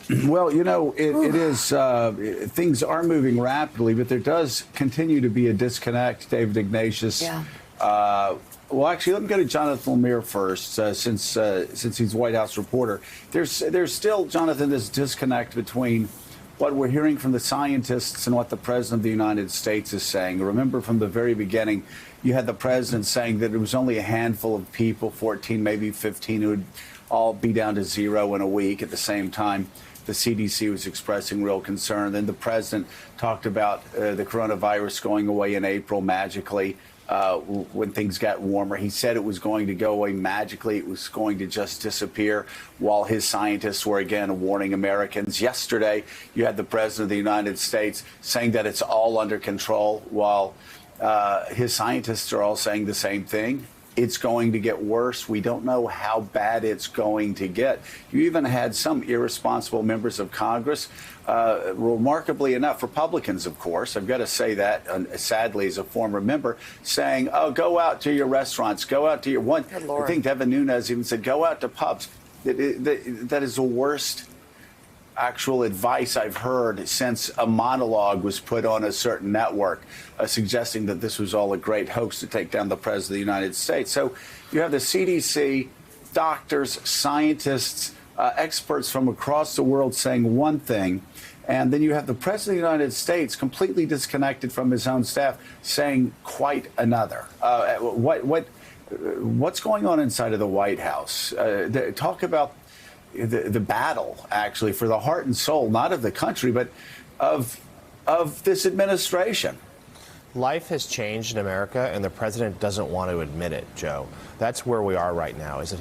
Well, it is, things are moving rapidly, but there does continue to be a disconnect, David Ignatius. Yeah. Well, actually, let me go to Jonathan Lemire first, since he's White House reporter. There's still, Jonathan, this disconnect between what we're hearing from the scientists and what the President of the United States is saying. Remember, from the very beginning, you had the President saying that it was only a handful of people, 14, maybe 15, who would all be down to zero in a week. At the same time, the CDC was expressing real concern. Then the President talked about the coronavirus going away in April magically. When things got warmer, he said it was going to go away magically. It was going to just disappear, while his scientists were again warning Americans. Yesterday, you had the President of the United States saying that it's all under control, while his scientists are all saying the same thing. It's going to get worse. We don't know how bad it's going to get. You even had some irresponsible members of Congress, remarkably enough, Republicans, of course, I've got to say that, sadly, as a former member, saying, oh, go out to your restaurants, go out to your one. I think Devin Nunes even said, go out to pubs. That is the worst actual advice I've heard since a monologue was put on a certain network, suggesting that this was all a great hoax to take down the President of the United States. So you have the CDC, doctors, scientists, experts from across the world saying one thing, and then you have the President of the United States completely disconnected from his own staff saying quite another. What's going on inside of the White House? Talk about the battle, actually, for the heart and soul, not of the country, but of this administration. Life has changed in America, and the president doesn't want to admit it, Joe. That's where we are right now, is that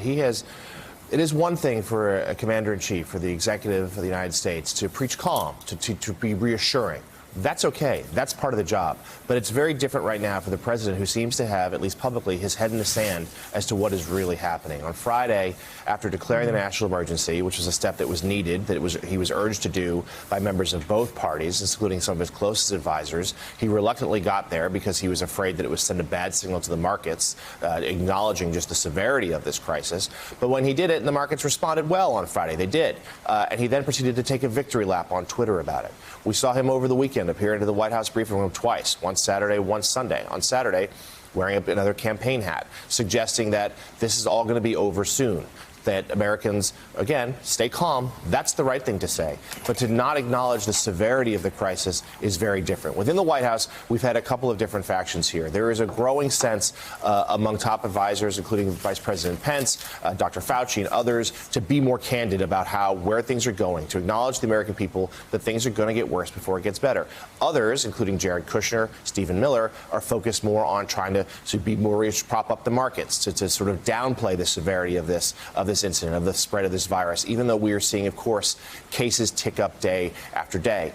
it is one thing for a commander-in-chief, for the executive of the United States, to preach calm, to be reassuring. That's okay. That's part of the job. But it's very different right now for the president, who seems to have, at least publicly, his head in the sand as to what is really happening. On Friday, after declaring the national emergency, which was a step that was needed, he was urged to do by members of both parties, including some of his closest advisors, he reluctantly got there because he was afraid that it would send a bad signal to the markets, acknowledging just the severity of this crisis. But when he did it, the markets responded well on Friday. They did. And he then proceeded to take a victory lap on Twitter about it. We saw him over the weekend appear into the White House briefing room twice, once Saturday, once Sunday. On Saturday, wearing another campaign hat, suggesting that this is all going to be over soon, that Americans, again, stay calm. That's the right thing to say. But to not acknowledge the severity of the crisis is very different. Within the White House, we've had a couple of different factions here. There is a growing sense among top advisors, including Vice President Pence, Dr. Fauci, and others, to be more candid about where things are going, to acknowledge the American people that things are going to get worse before it gets better. Others, including Jared Kushner, Stephen Miller, are focused more on trying to be more prop up the markets, to sort of downplay the severity of this incident, of the spread of this virus, even though we are seeing, of course, cases tick up day after day.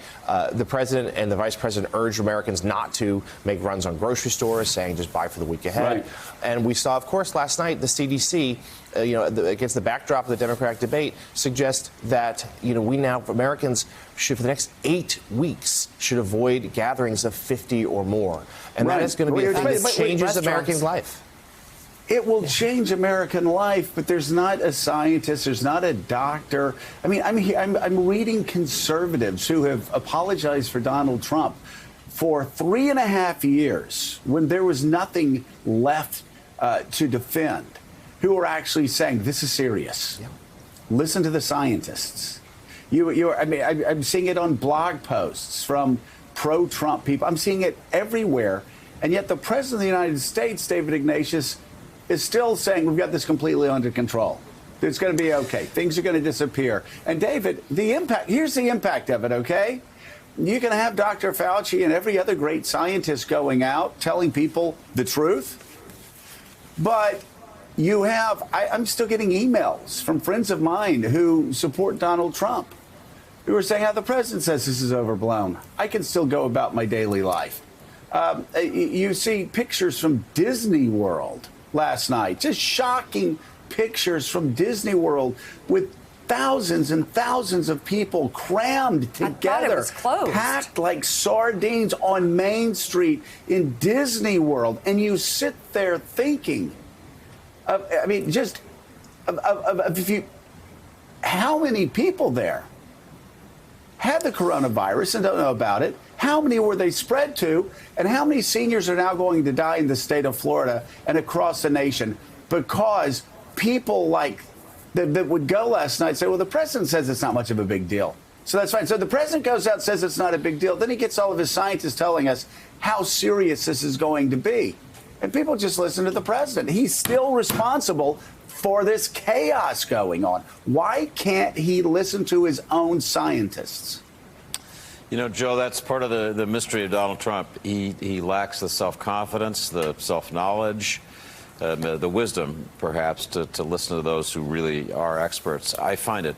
The president and the vice president urged Americans not to make runs on grocery stores, saying just buy for the week ahead. Right. And we saw, of course, last night, the CDC, against the backdrop of the Democratic debate, suggest that, Americans should, for the next 8 weeks, should avoid gatherings of 50 or more. And that is going to be a thing that changes American life. It will change American life, but there's not a scientist, there's not a doctor. I mean, I'm reading conservatives who have apologized for Donald Trump for 3.5 years when there was nothing left to defend, who are actually saying this is serious. Yeah. Listen to the scientists. I'm seeing it on blog posts from pro-Trump people. I'm seeing it everywhere. And yet the President of the United States, David Ignatius, is still saying we've got this completely under control. It's going to be okay. Things are going to disappear. And David, here's the impact of it, okay? You can have Dr. Fauci and every other great scientist going out telling people the truth. But I'm still getting emails from friends of mine who support Donald Trump, who are saying, the president says this is overblown. I can still go about my daily life. You see pictures from Disney World last night, just shocking pictures from Disney World with thousands and thousands of people crammed together, packed like sardines on Main Street in Disney World. And you sit there thinking, how many people there had the coronavirus and don't know about it? How many were they spread to? And how many seniors are now going to die in the state of Florida and across the nation because people like that would go last night say, well, the president says it's not much of a big deal. So that's fine. So the president goes out and says it's not a big deal. Then he gets all of his scientists telling us how serious this is going to be. And people just listen to the president. He's still responsible for this chaos going on. Why can't he listen to his own scientists? You know, Joe, that's part of the mystery of Donald Trump. He lacks the self-confidence, the self-knowledge, the wisdom, perhaps, to listen to those who really are experts. I find it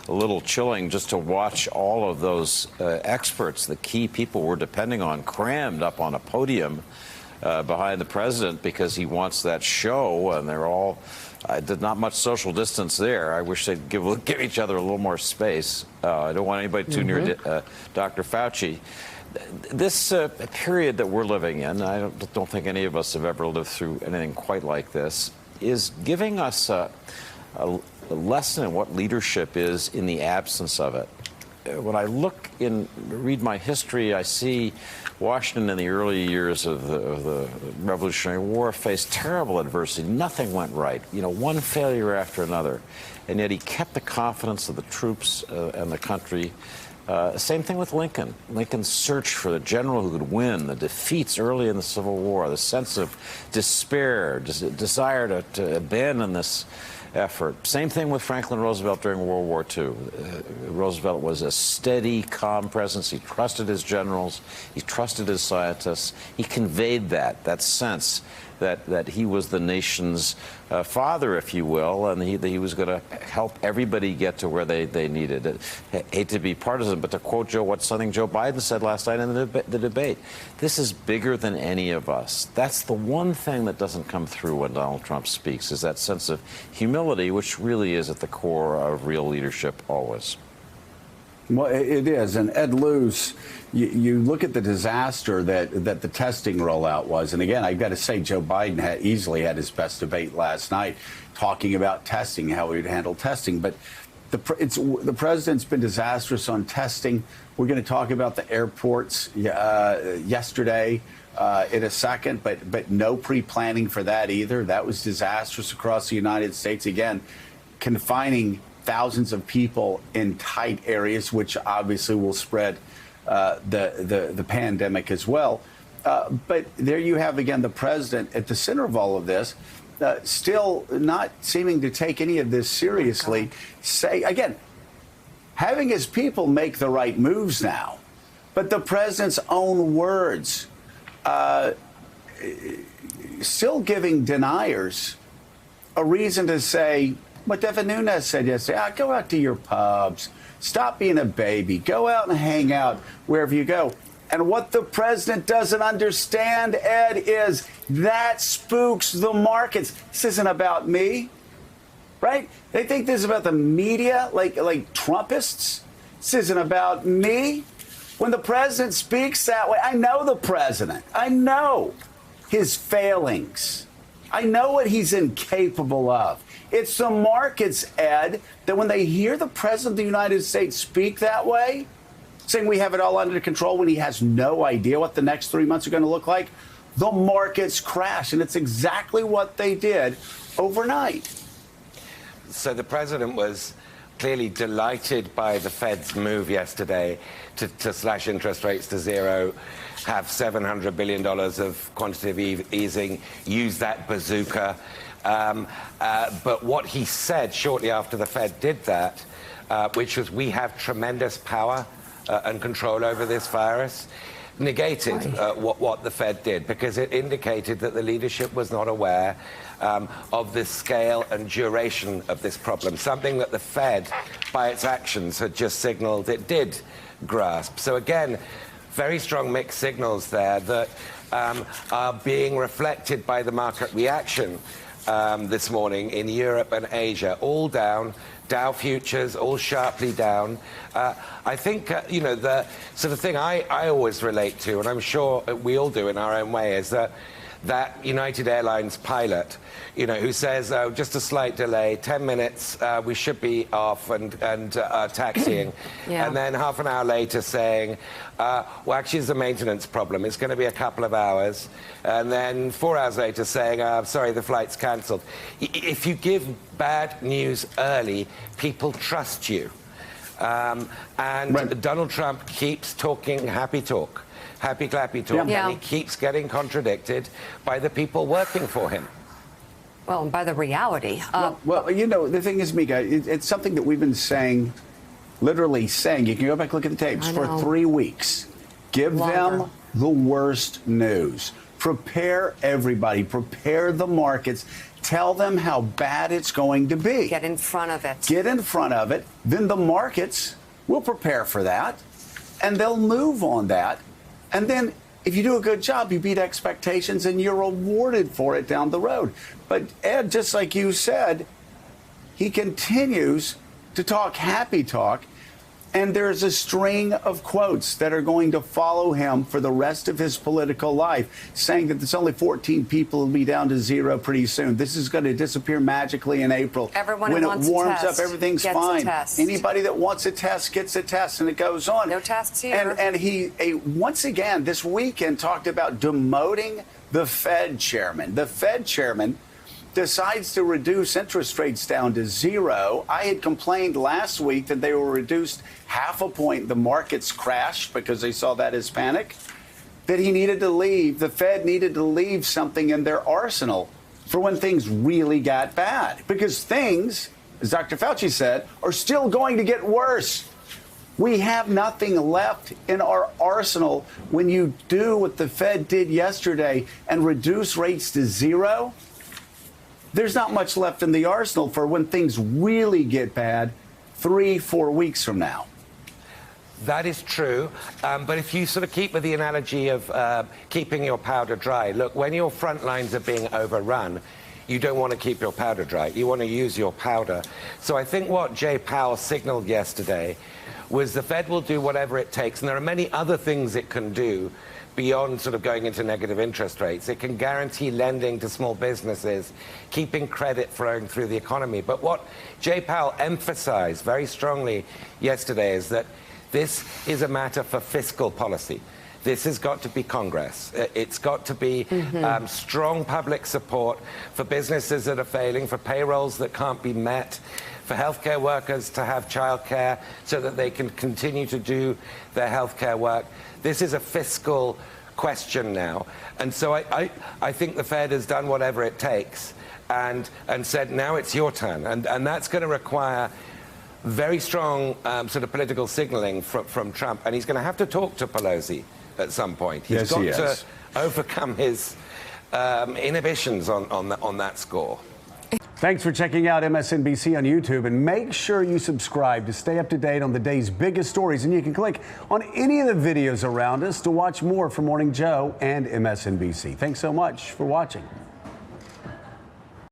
a little chilling just to watch all of those experts, the key people we're depending on, crammed up on a podium behind the president because he wants that show, and they're all not much social distance there. I wish they'd give each other a little more space. I don't want anybody too near Dr. Fauci. This period that we're living in, I don't think any of us have ever lived through anything quite like this, is giving us a lesson in what leadership is in the absence of it. When I read my history, I see Washington in the early years of the Revolutionary War faced terrible adversity. Nothing went right. You know, one failure after another. And yet he kept the confidence of the troops and the country. Same thing with Lincoln. Lincoln's search for the general who could win, the defeats early in the Civil War, the sense of despair, desire to abandon this effort. Same thing with Franklin Roosevelt during World War II. Roosevelt was a steady, calm presence. He trusted his generals. He trusted his scientists. He conveyed that sense that he was the nation's father, if you will, and he was going to help everybody get to where they needed it. I hate to be partisan, but to quote something Joe Biden said last night in the debate, this is bigger than any of us. That's the one thing that doesn't come through when Donald Trump speaks, is that sense of humility, which really is at the core of real leadership always. Well, it is. And Ed Luce, you look at the disaster that the testing rollout was. And again, I've got to say, Joe Biden easily had his best debate last night talking about testing, how he would handle testing. But the president's been disastrous on testing. We're going to talk about the airports yesterday in a second, but no pre-planning for that either. That was disastrous across the United States. Again, confining thousands of people in tight areas, which obviously will spread the pandemic as well. But there you have, again, the president at the center of all of this, still not seeming to take any of this seriously. Again, having his people make the right moves now, but the president's own words still giving deniers a reason to say what Devin Nunes said yesterday: go out to your pubs, stop being a baby, go out and hang out wherever you go. And what the president doesn't understand, Ed, is that spooks the markets. This isn't about me, right? They think this is about the media, like Trumpists. This isn't about me. When the president speaks that way, I know the president. I know his failings. I know what he's incapable of. It's the markets, Ed, that when they hear the president of the United States speak that way, saying we have it all under control when he has no idea what the next 3 months are going to look like, the markets crash. And it's exactly what they did overnight. So the president was clearly delighted by the Fed's move yesterday to slash interest rates to zero, have $700 billion of quantitative easing, use that bazooka. But what he said shortly after the Fed did that, which was we have tremendous power and control over this virus, negated what the Fed did, because it indicated that the leadership was not aware of the scale and duration of this problem, something that the Fed, by its actions, had just signaled it did grasp. So again, very strong mixed signals there that are being reflected by the market reaction this morning in Europe and Asia, all down. Dow futures all sharply down. I think, the sort of thing I always relate to, and I'm sure we all do in our own way, is that that United Airlines pilot, who says, oh, just a slight delay, 10 minutes, we should be off and taxiing. Yeah. And then half an hour later saying, well, actually, it's a maintenance problem. It's going to be a couple of hours. And then 4 hours later saying, sorry, the flight's cancelled. If you give bad news early, people trust you. And Right. Donald Trump keeps talking happy talk. Happy clappy talk, Yeah. and he keeps getting contradicted by the people working for him. Well, and by the reality. Well, the thing is, Mika, it's something that we've been saying, literally saying. You can go back and look at the tapes I for know. 3 weeks. Give Longer. them the worst news. Prepare everybody. Prepare the markets. Tell them how bad it's going to be. Get in front of it. Get in front of it. Then the markets will prepare for that, and they'll move on that. And then if you do a good job, you beat expectations and you're rewarded for it down the road. But Ed, just like you said, he continues to talk happy talk. And there's a string of quotes that are going to follow him for the rest of his political life, saying that there's only 14 people will be down to zero pretty soon. This is going to disappear magically in April. Everyone who when wants it a warms test up, everything's gets a fine. test. Anybody that wants a test gets a test, and it goes on. No tests here. And he once again this weekend talked about demoting the Fed chairman. The Fed chairman decides to reduce interest rates down to zero. I had complained last week that they were reduced half a point. The markets crashed because they saw that as panic. That he needed to leave. The Fed needed to leave something in their arsenal for when things really got bad. Because things, as Dr. Fauci said, are still going to get worse. We have nothing left in our arsenal when you do what the Fed did yesterday and reduce rates to zero. There's not much left in the arsenal for when things really get bad 3-4 weeks from now. That is true, but if you sort of keep with the analogy of keeping your powder dry, look, when your front lines are being overrun, you don't want to keep your powder dry. You want to use your powder. So I think what Jay Powell signaled yesterday was the Fed will do whatever it takes, and there are many other things it can do beyond sort of going into negative interest rates. It can guarantee lending to small businesses, keeping credit flowing through the economy. But what Jay Powell emphasized very strongly yesterday is that this is a matter for fiscal policy. This has got to be Congress. It's got to be strong public support for businesses that are failing, for payrolls that can't be met, for healthcare workers to have childcare so that they can continue to do their healthcare work. This is a fiscal question now. And so I think the Fed has done whatever it takes and said, now it's your turn. And that's going to require very strong sort of political signaling from Trump. And he's going to have to talk to Pelosi at some point. He's got to overcome his inhibitions on that score. Thanks for checking out MSNBC on YouTube, and make sure you subscribe to stay up to date on the day's biggest stories. And you can click on any of the videos around us to watch more from Morning Joe and MSNBC. Thanks so much for watching.